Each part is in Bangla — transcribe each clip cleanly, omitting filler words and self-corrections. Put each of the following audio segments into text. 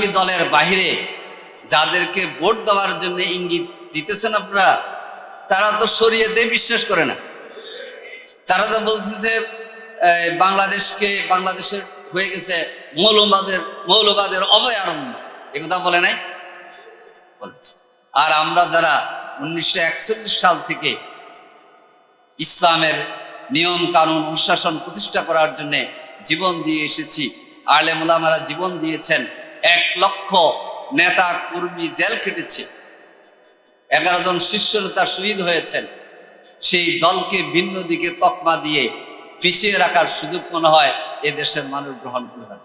ইসলামী দলের বাহিরে যাদেরকে ভোট দেওয়ার জন্য ইঙ্গিত দিতেছেন আপনারা, তারা তো শরীয়তে বিশ্বাস করে না। তারা তো বলতেছে বাংলাদেশের হয়ে গেছে মৌলবাদের অভয়ারণ্য, একথা বলে নাই বলছে। আর আমরা যারা 1941 সাল থেকে ইসলামের নিয়ম কানুন অনুশাসন প্রতিষ্ঠা করার জন্য জীবন দিয়ে এসেছি, আলেম ওলামারা জীবন দিয়েছেন, 1 লক্ষ নেতা কর্মী জেল কেটেছে, 11 জন শিষ্য নেতা শহীদ হয়েছেন। সেই দলকে ভিন্ন দিকে তকমা দিয়ে পিছিয়ে রাখার সুযোগ মনে হয় এ দেশের মানুষ গ্রহণ করবেন।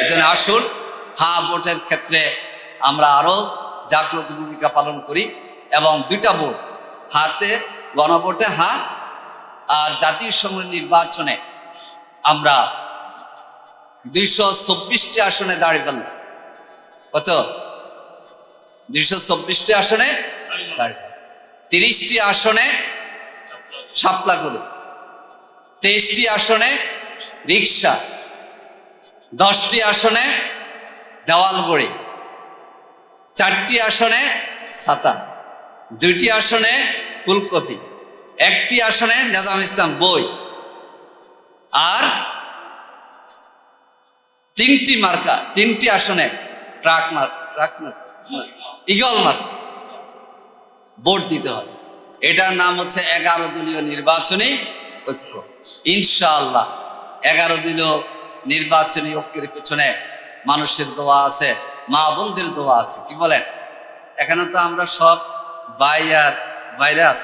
এজন্য আসুন, হ্যাঁ ভোটের ক্ষেত্রে আমরা আরো জাগ্রত ভূমিকা পালন করি এবং 2টা ভোট, হাতে গণভোটে হ্যাঁ, আর জাতীয় সংসদ নির্বাচনে আমরা 224টি আসনে দাঁড়িয়ে পেলাম। কত? 224টি আসনে দাঁড়িয়ে, 30টি আসনে শাপলা করে, 23টি আসনে রিক্সা, 10টি আসনে দেওয়াল গড়ি, 4টি আসনে ছাতা, 2টি আসনে ফুলকপি, 1টি আসনে নিজাম ইসলাম বই, আর 3টি আসনে ইগল মার্কা ভোট দিতে হবে। এটার নাম হচ্ছে 11 দলীয় নির্বাচনী ঐক্য। ইনশাআল্লাহ 11 দলীয় নির্বাচনী ঐক্যের পেছনে মানুষের দোয়া আছে, মা বোনদের দোয়া আছে। কি বলেন? এখানে তো আমরা সব ভাইরাস,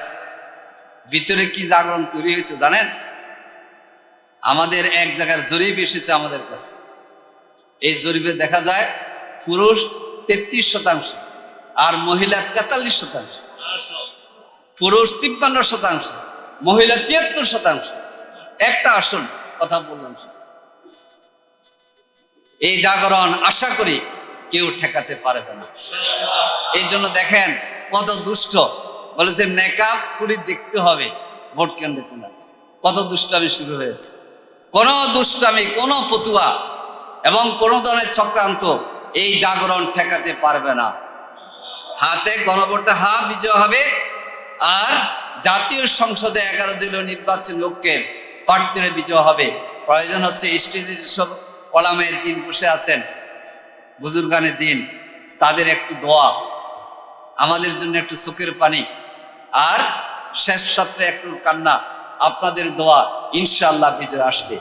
ভিতরে কি জাগরণ তৈরি হয়েছে জানেন? আমাদের এক জায়গার জরিপ এসেছে আমাদের কাছে। এই জরিপে দেখা যায় পুরুষ 33% আর মহিলা 43%, পুরুষ 53%, মহিলা 73%। একটা আসন কথা বললাম। এই জাগরণ আশা করি কেউ ঠেকাতে পারবে না। এই জন্য দেখেন কত দুষ্ট বলেছে নেকাব করে দেখতে হবে ভোট কেন্দ্রে কিনা, কত দুষ্টামি শুরু হয়েছে। কোন দুষ্টামি, কোন ফতুয়া এবং কোন ধরনের চক্রান্ত এই জাগরণ ঠেকাতে পারবে না। হাতে গণভোটে হা বিজয় হবে। আর জাতীয় সংসদে 11 দলীয় নির্বাচনী ঐক্যের প্রার্থীরা বিজয় হবে। প্রয়োজন হচ্ছে স্টেজে যেসব ওলামায়ে দ্বীন বসে আছেন, বুজুর্গানের দিন, তাদের একটু দোয়া, আমাদের জন্য একটু চোখের পানি, আর শেষ সত্রে একটু কান্না, আপনাদের দোয়া, ইনশাআল্লাহ বিজয় আসবে।